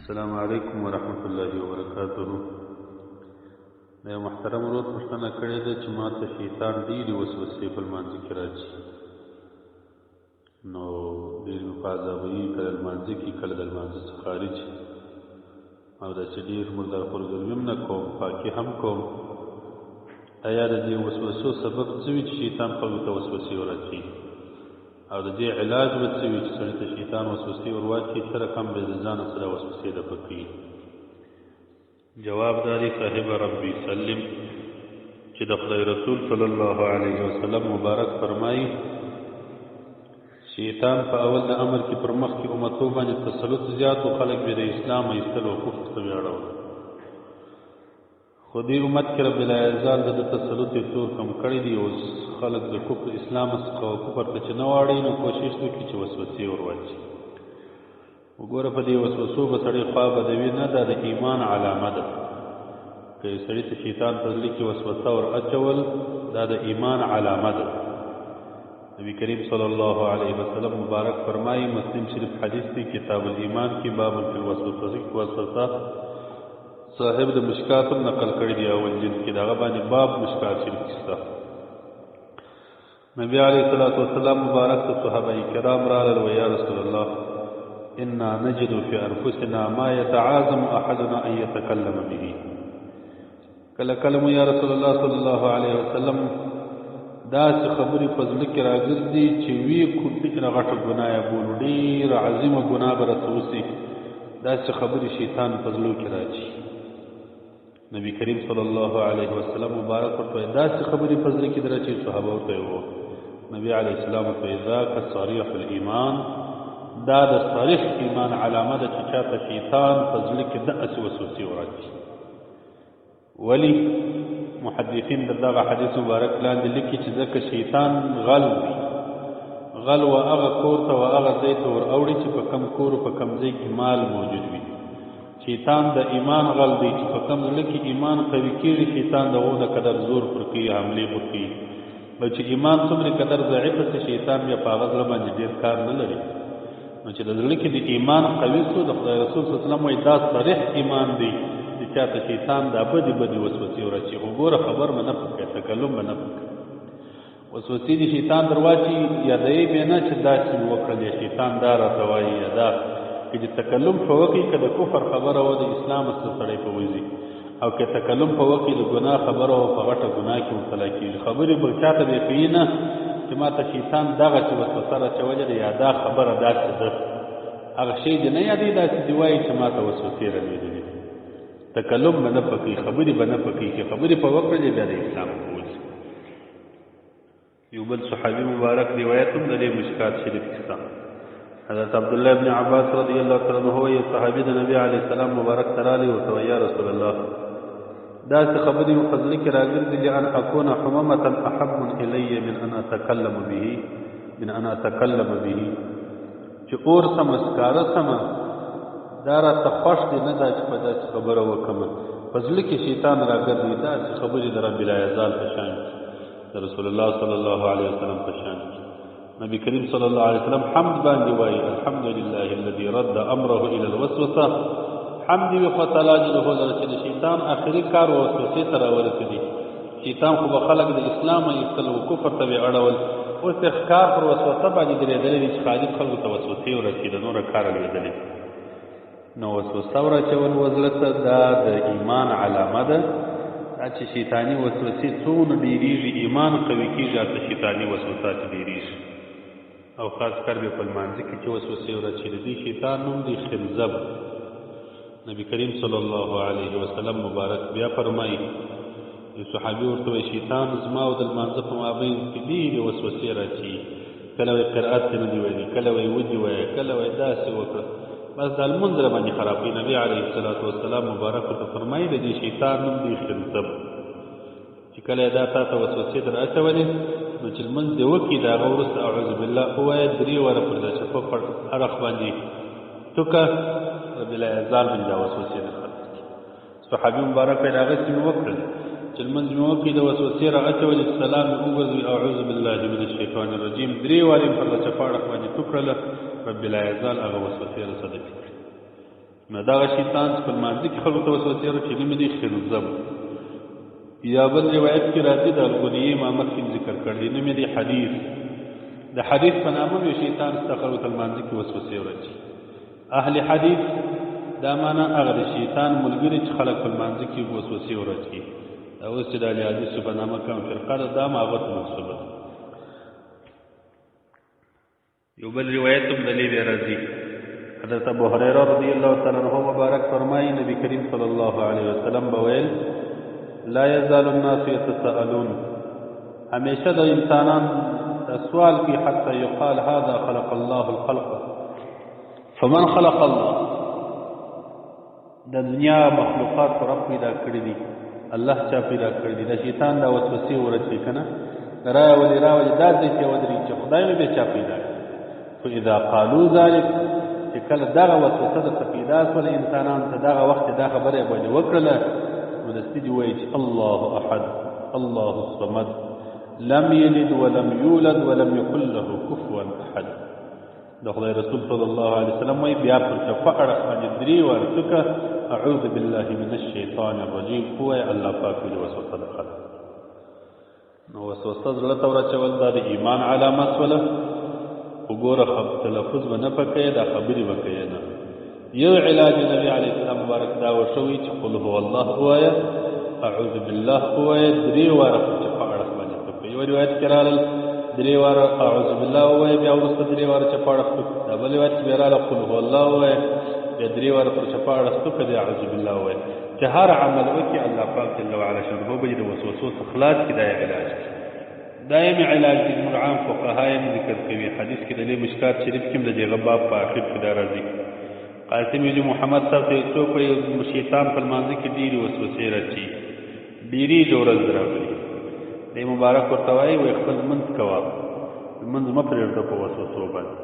السلام علیکم ورحمۃ اللہ وبرکاتہ. د محترم ورور پوښتنه کړې ده چې ما ته شیطان ډېرې وسوسې په لمانځه کې راځي، نو ډېر مې په عذابوي، کله لمانځه کې کله د لمانځه څخه خارج، او داسې ډېر مردار خورګلوي هم نه کوم، پاکي هم کوم. ایا د دې وسوسو سبب څه وي چې شیطان خلکو ته وسوسې ورچوي، او د دې علاج به څه وي چې سړي ته شیطان وسوسې ورواچوي، څه رقم به د ځانه سره وسوسې دفع کوي؟ جواب دا دی صاحب ربي سلم چې د خدای رسول صلی الله علیه وسلم مبارک فرمایي شیطان په اول د امر کې پر مخ کې امتو باندې تسلط زیات او خلک به د اسلام ایستل او کفر ته ویاړول، خو دې امت کې رب العزال د تسلط تور کم کړی دی، او خلک د کفر اسلام څخه او کفر ته چې نه واړي، نو کوشش وکړي چې وسوسې ورواچي. وګوره په دې وسوسو به سړی خوا بدوي نه، دا د ایمان علامه ده. که سړي ته شیطان په زړه کې وسوسه ور اچول، دا د ایمان علامه ده. نبی کریم صلی الله علیه وسلم مبارک فرمایي، مسلم شریف حدیث دی کتاب الایمان کې باب فی الوسوسه، صاحب د مشکات هم نقل کړی دی اول جلد کې، دغه باندې باب مشکات شریف کې شته. نبی علیه الصلاۃ والسلام مبارک ته صحابه کرام راغلل و یا رسول الله انا نجد فی انفسنا ما يتعاظم احدنا ان يتكلم به. کله کله یا رسول الله صلی الله علیه وسلم داسې خبرې په زړه کې راګرځي چې وی کو ډېره غټه ګناه یا بول ډېره عظیمه ګناه به راته وسي، داسې خبرې شیطان په زړه کې راځي. نبی کریم صلی الله علیه وسلم مبارک ورته داسې خبرې په زړه کې درچې صحابه ورته وو. نبی علیه السلام ورته ذاک صریح الایمان، دا د صریح ایمان علامه ده چې چاته شیطان په زړه کې داسې وسوسې ورچي. ولی محدثین دغه حدیث مبارک لاندې لیکي چې ځکه شیطان غل دی، غل و هغه کور ته و هغه ځای ته ور اوړي چې په کم کور په کم ځای کې مال موجود وي. شیطان د ایمان غل دی چې په کم ځای کې ایمان قوي کېږي، شیطان دغه د قدر زور پر کوي، حملې پر کوي. بل چې ایمان څومره قدر ضعیف دی، شیطان بیا په هغه ځای باندې ډېر کار نه لري. نو چې د زړه کې د ایمان قوي شو، د خدای رسول صلی الله علیه وسلم وایي دا صریح ایمان دی چې چاته شیطان دا بدې بدې وسوسې ورچي. خو ګوره خبر به نه پکې، تکلم به نه پکې، وسوسې د شیطان درواچي، یادوي به نه چې داسې مې وکړل، یا شیطان دا راته وایي، یا دا که چې تکلم په وکړي که د کفر خبره وه د اسلام اصل سړی په وځي، او که تکلم په وکړي د ګناه خبره وه په غټه ګناه کې مبتلا کېږي. خبرې به چاته به کوي نه چې ما ته شیطان دغه چې وسوسه راچولې ده، یا دا خبره داسې ده، هغه شی دې نه یادوي، داسې دې وایي چې ما ته وسوسې رالېږلې. تکلم به نه پکې، خبرې به نه پکې، چې خبرې په وکړلې بیا د اسلام په وځي. یو بل صحابي مبارک روایت هم د دې مشکات شریف کې شته. حضرت عبدالله ابن عباس رضی الله تعالی عنہ یو صحابي د نبی علیه السلام مبارک ته راغلی ورته وایي یا رسول الله داسې خبرې مې په زړه کې راګرځېدلې ان اکون حمامة احب الی من ان اتکلم به چې اور سمه ښکاره سمه دا راته خوښ دی نه دا چې په داسې خبره وکړم. په زړه کې شیطان راګرځي داسې خبرې د رب العزال په شان د رسول الله صلی الله علیه وسلم په شان. نبی کریم صلی الله علیه وسلم حمد باندې وایي الحمد لله الذي رد امره الى الوسوسه. حمد وي خو تعالی جل جلاله چې د شیطان اخري کار وسوسې ته راورسېدي. شیطان خو به خلک د اسلام ایستل او کفر ته یې اړول، اوس یې ښکار پر وسوسه باندې درېدلی دی چې خالق خلکو ته وسوسې ورسي، د نوره کاره لوېدلی. نو وسوسه ورچول وزړه ته دا د ایمان علامه ده. دا چې شیطاني وسوسې څونه ډېرېږي، ایمان قوي کېږي، هلته شیطاني وسوسات ډېرېږي. او خاص کر به په لمانځه کې چې وسوسې ورچي، د دې شیطان نوم دی خنزب. نبی کریم صلی الله علیه وسلم مبارک بیا فرمایي، یو صحابي ورته وایي شیطان زما او د لمانځه په مابین کې ډېرې وسوسې راچي، کله وایي قرأت ته نه دي ویلي، کله وایي ودې وایه، کله وایي داسې وکړه، بس د لمونځ را باندې خرابوي. نبی علیه الصلاۃ والسلام مبارک ورته فرمایي د دې شیطان نوم دی خنزب، چې کله دا تا ته وسوسې در اچولې نو چې لمونځ دې وکړي د هغه وروسته اعوذ بالله ووایه 3 واره پر دا چپه پر اړخ باندې توکه رب العزال باندې دا وسوسې نه خلاص کړي. صحابي مبارک یې هغسې مې وکړل چې لمونځ مې وکړي د وسوسې را اچولې، سلام مې وګرځوي اعوذ بالله من الشیطان الرجیم 3 وارې پر دا چپه اړخ باندې تو کړله، رب العزال هغه وسوسې رسده کړي. نو دغه شیطان چې په لمانځه کې خلکو ته وسوسې ورکړي نوم یې دی خنزب. یا بل روایت کې راځي د الغنیې ما مخکې ذکر کړی نوم یې دی حدیث. د حدیث په نامه یو شیطان ستا خلکو ته لمانځه کې وسوسې ورکړي. اهل حدیث دا معنا هغه د شیطان ملګري چې خلک په لمانځه کې وسوسې ورکړي. دا اوس چې د اهل حدیثو په نامه کوم فرقه ده دا هم هغه ته منسوبه ده. یو بل روایت هم د دې راځي. حضرت ابو هريره رضی الله تعالی عنہ مبارک فرمایي نبی کریم صلی الله علیه وسلم بویل لا يزال الناس يتساءلون، همیشه د انسانان سوال کی حتى يقال هذا خلق الله الخلق فمن خلق الله. د دنیا مخلوقات رب پیدا کړی دي، الله چا پیدا کړی دي. د شیطان دا وسوسې ورته کنه را ولې دا دې چې ودرې چې خدای به چا پیدا کړی. فاذا قالوا ذلك چې کله دغه وسوسه د پیدا سول انسانان ته دغه وخت دا خبره باندې وکړله نو د سړي وایي چې الله احد الله الصمد لم يلد ولم يولد ولم يكن له كفوا احد. د خدای رسول صلی الله علیه وسلم وایي بیا پر شفاعت باندې درې ورته اعوذ بالله من الشیطان الرجیم هو الله پاک دې وسوسه ده. نو وسوسه زړه ته ورچول دا د ایمان علامت ولا وګوره تلفظ به نه پکې دا خبرې وکړي نه. یو علاج نبی علیه السلام مبارک دا وشوي چې قل هو الله هوایا اعوذ بالله هوایا درې واره چې په اړه باندې په یو روایت کې راغل درې واره اعوذ بالله هوایا بیا ورسته درې واره چې په اړه دا بل روایت کې راغل قل هو الله هوایا بیا درې واره پر چې په اړه ستو کې اعوذ بالله هوایا چې هر عمل وکي الله پاک جل وعلا شنو به د وسوسو خلاص کې دا علاج دائم علاج دي. عام فقهای ذکر کوي حدیث کې د مشکات شریف کې د دې غباب په اخر کې دا راځي. قاسم بن محمد صاحب ته څوک شیطان په لمانځه کې ډېری وسوسې راځي ډېری ډورز راغلي د مبارک ورته وایي وي خپل منځ کوه منځ مه پرېږده په وسوسو باندې.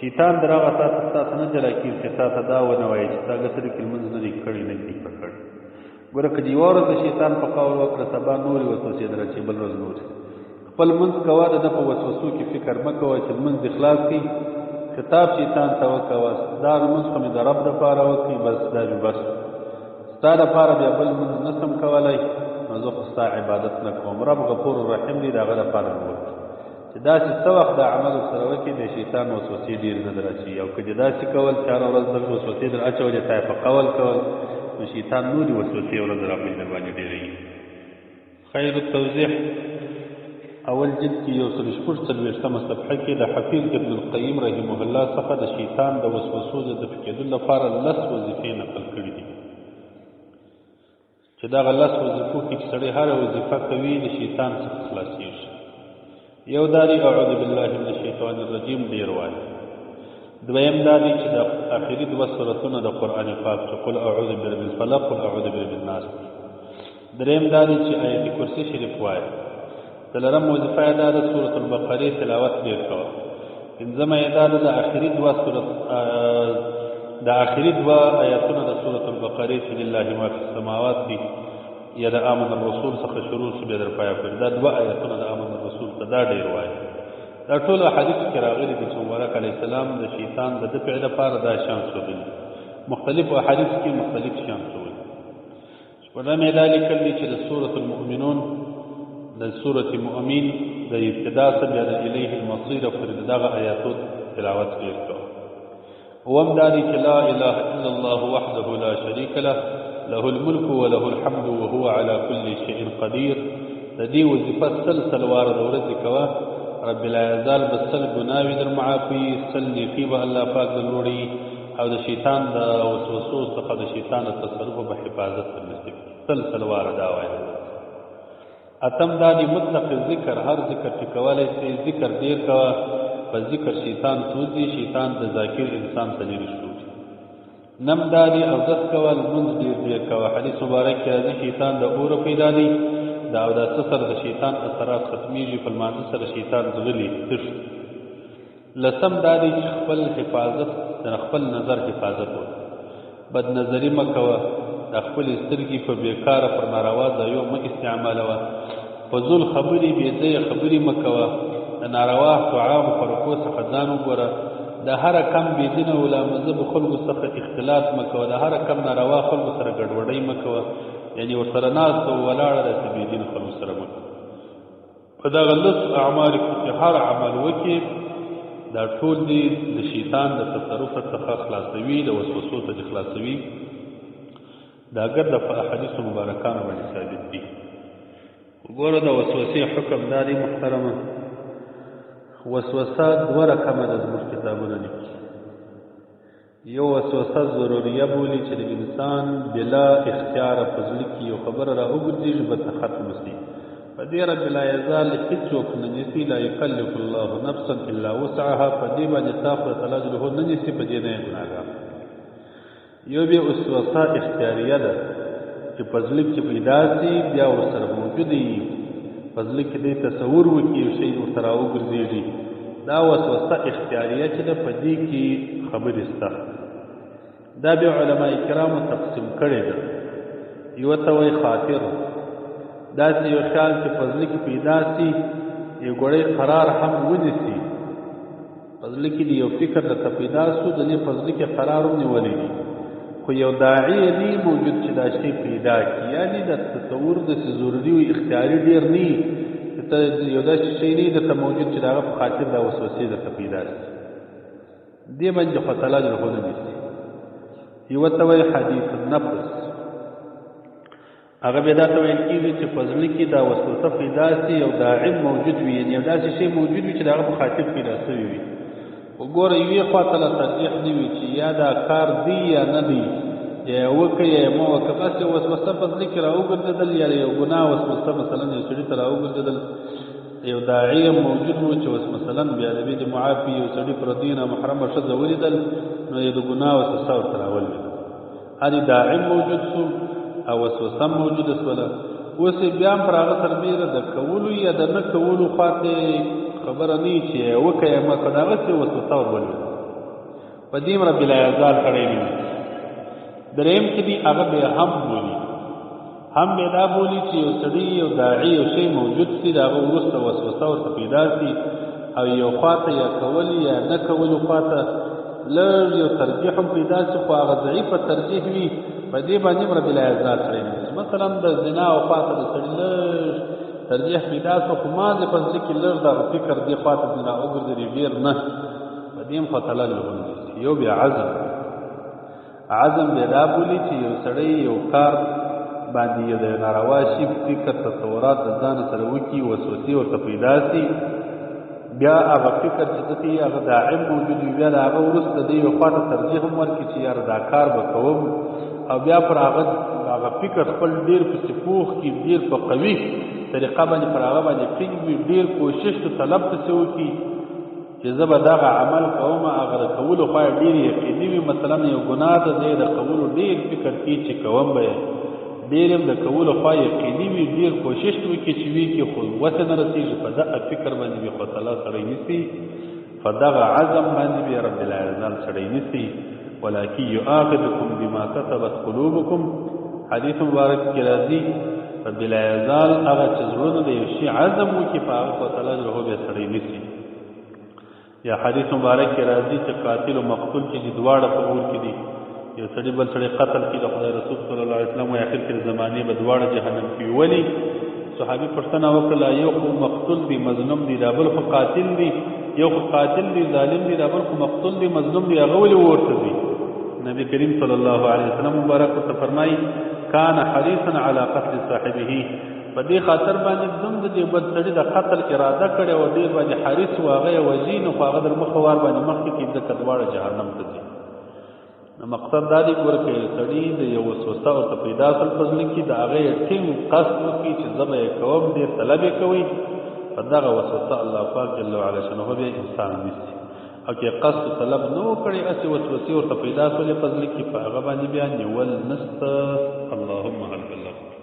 شیطان دراغه تاسو نه جلا کېږي چې تاسو دا ونه وایي چې تا ګسرې کې لمونځ نه دي کړی نه دي کړی. ګوره که دیواره د شیطان په قول وکړه سبا نورې وسوسې درځي بل ورځ نورې خپل منځ کوه د په وسوسو کې فکر مه کوه چې منځ اخلاص کړي خطاب شیطان ته وکوه دا لمونځ خو مې د رب دپاره وکړي بس دا جو بس ستا دپاره بیا بل منځ نه سم کولی نو زه خو ستا عبادت نه کوم. رب غفور رحیم دی د هغه دپاره مې وکړي چې داسې څه وخت دا عمل ورسره وکړي د شیطان وسوسې ډېر نه در اچوي او که دې داسې کول چې هره ورځ دغه وسوسې در اچولې تا یې په قول کول نو شیطان نورې وسوسې ورځ راباندې باندې ډېروي. خیر التوضیح اول جلد کې یو سل شپږ څلوېښتمه صفحه کې د حفیظ ابن القیم رحمه الله څخه د شیطان د وسوسو د دفع کېدو لپاره 10 وظیفې نقل کړي دي چې دغه 10 وظیفو کې چې سړی هره وظیفه کوي د شیطان څخه خلاصېږي. یو دا دی اعوذ بالله من الشیطان الرجیم ډېر وایي. دویم دا دی چې د آخري 2 سورتونه د قرآن پاک چې قل اعوذ برب الفلق قل اعوذ برب الناس. دریم دا دی چې آیت کرسی شریف وایي. دلرم وظیفه دا د سورۃ البقره تلاوت ډیر کوه. پنځمه دا د آخري 2 سورۃ د آخري 2 آیاتونه د سورۃ البقره چې لله ما فی السماوات دي یا د آمن الرسول څخه شروع شي به در پای پورې دا 2 آیاتونه د آمن الرسول ته دا ډیر وایي. دا ټول حدیث کې راغلي دي چې مبارک علیه السلام د شیطان د دفع لپاره دا شان شوی مختلف احادیث کې مختلف شان شوی. ورنه دا لیکل دي چې د سورۃ المؤمنون د سورۃ مؤمن د ابتدا څخه د الیه المصیر پر دغه آیاتو تلاوت وکړو. وهم دا دی چې لا اله الا الله وحده لا شریک له له الملك وله الحمد وهو على كل شيء قدير. د دې وظیفه سلسل واره د ورځې کوه رب لا یزال بسل ګناوي در معافي سل نیکی به الله پاک دروړي او د شیطان د وسوسو څخه د شیطان تصرف په حفاظت نصیب سلسل واره دا وایي. اتم دا دی مطلق ذکر هر ذکر چې کولای شي ذکر ډیر کوه په ذکر شیطان سوځي شیطان د ذاکر انسان ته لري شو. نم دا دی او دس کول منځ ډیر کوه حدیث مبارک کې راځي شیطان د اور پیدا دی دا او د سر د شیطان اثرات ختمیږي په مانځ سره شیطان زغلی تشت. لسم دا دی چې خپل حفاظت د خپل نظر حفاظت وکړه بد نظری مکوه د خپل سترګې په بیکاره پر ناروا ځایو مه استعمالوه فضول خبرې بې ځایه خبرې مه کوه د ناروا طعامو خوړو څخه ځان وګوره د هر کم بيدینه ولا مذهب خلکو څخه اختلاط مکوه، د هر کم ناروا خلکو سره ګډوډۍ مکوه، یعنی ورسره ناست او ولاړه د بيدینه خلکو سره مکوه. په دغه لس اعمال کې هر عمل وکړي دا ټول دي د شیطان د تصرف څخه خلاصوي، د وسوسو ته خلاصوي. دا ګرد په احادیث مبارکانو باندې ثابت دي. وګوره د وسوسې حکم داري محترمه، وسوسه دوه رقمه د زموږ کتابونه دي. یو وسوسه ضروریه بولي چې د انسان بلا اختیار په زړه کې یو خبره راوګرځي چې به ختم شي. په دې رب لا یزال هیڅوک نه نیسي، لا یکلف الله نفسا الا وسعها. په دې باندې تاسو تعالی جل نه نیسي، په دې نه ګناهګار. یو بیا وسوسه اختیاریه ده چې په زړه کې پیدا شي، بیا ورسره موجود وي، په زړه کې دې تصور وکړي یو شی ورته راوګرځېږي. دا وسوسه اختیاریه چې ده، په دې کې خبرې شته. دا بیا علما کرامو تقسیم کړې ده. یو ته وایي خاطر، داسې یو خیال چې په زړه کې پیدا شي، یو ګړی قرار هم ونیسي. په زړه کې یو فکر درته پیدا شو، د دې په زړه کې قرار هم نیولی وي، خو یو داعی نه موجود چې دا شی پیدا کړي. یعنې د تصور داسې ضروري او اختیاري ډېر نه وي، ته یو داسې شی نه درته موجود چې د هغه په خاطر دا وسوسې درته پیدا شي. دې باندې خو تعالی جل نه نیسي. یو ته وایي حدیث النفس، هغه بیا دا ته ویل کېږي چې په زړه کې دا وسوسه پیدا شي، یو داعی موجود وي، یعنې یو داسې شی موجود وي چې د هغه په خاطر پیدا شوی وي. وګوره یوې خوا ته له ترجیح نه وي چې یا دا کار دی یا نه دی، یا یې وکړه یا یې مه وکړه. بس یو وسوسه په زړه کې راوګرځېدل، یا یو ګناه وسوسه مثلا یو سړي ته راوګرځېدل، یو داعی موجود و چې مثلا بیا د بید معافي یو سړي پردي نامحرمه ښځه ولیدل، نو یې د ګناه وسوسه ورته راولوېده. هرې داعی موجود شو او وسوسه موجوده شوله. اوس یې بیا هم پر هغه سربیره د کولو یا د نه کولو خواته خبره نه وي چې وکړه یا مه کړه، دغسې وسوسه ورولوېده. په دې رب العزال سړی نه وي. درېیم چې دي هغه بیا هم بولي، هم بیا دا بولي چې یو سړي یو داعي یو شی موجود شي، د هغه وروسته وسوسه ورته پیدا شي او یو خواته یا کول یا نه کولو خواته لږ یو ترجیح هم پیدا شي، خو هغه ضعیفه ترجیح وي. په دې باندې رب العزات سړی نه وي. مثلا د زنا او خواته د سړي لږ ترجیح پیدا شو، خو ما د په زړه کې لږ دغه فکر دې خواته زنا وګرځېدی، ډېر نه. په دې هم خو تعالی لغون نیسي. یو بیا عزم بیا دا بولي چې یو سړی یو کار باندې یو د ناروا شي فکر تصورات د ځان سره وکړي، وسوسې ورته پیدا شي، بیا هغه فکر چې دته یې هغه داعم موجود وي، بیا د هغه وروسته دې یو خواته ترجیح هم ورکړي چې یاره دا کار به کوم، او بیا پر هغه فکر خپل ډېر پسې پوخ کړي، ډېر په قوي طریقه باندې پر هغه باندې ټینګ وي، ډېر کوشش ته طلب پسې وکړي چې زه به دغه عمل کوم، هغه د کولو خوا یې ډېر یقیني وي. مثلا یو ګناه ته دی د کولو ډېر فکر کوي چې کوم به ډېر هم د کولو خوا یقیني وي، ډېر کوشش وکړي چې وي کې خو وسه نه رسېږي، په دغه فکر باندې بیا خو تعالی سړی نیسي، په دغه عزم باندې بیا رب العزال سړی نیسي. ولکن یؤاخذکم بما کسبت قلوبکم، حدیث مبارک کې راځي رب العزال هغه چې زړونه د یو شي عزم وکړي په هغه خو تعالی جل بیا سړی نیسي. یا حدیث مبارک کې راځي چې قاتل او مقتول چې دواړه په اور کې دي، یو سړي بل سړي قتل کړي، د خدای رسول صلی الله علیه وسلم وايي اخر کې زمانه به دواړه جهنم کې ولی. صحابي پښتنه وکړه، یو خو مقتول دی مظلوم دی، دا بل خو قاتل دی، یو خو قاتل دی ظالم دی، دا بل خو مقتول دی مظلوم دی، هغه ولې ورته دی؟ نبی کریم صلی الله علیه وسلم مبارک ورته فرمایي کان حریصا علی قتل صاحبه، په دې خاطر باندې دوم د دې بل سړي د قتل اراده کړې او دې باندې حریص و، هغه یې وژي، نو خو هغه در مخه وار باندې مخکې کې د دواړه جهنم ته ځي. نو مقصد دا دی ګوره که یو سړي د یو وسوسه ورته پیدا کړل په زړه کې، د هغه یې ټینګ قصد وکړي چې زه به یې کوم، ډېر طلب یې کوئ، په دغه وسوسه الله پاک جل وعلا شانه بیا انسان نیسي. او که قصد طلب نه وکړي، هسې وسوسې ورته پیدا شولې په زړه کې، په هغه باندې بیا نیول نشته. اللهم حل بالله.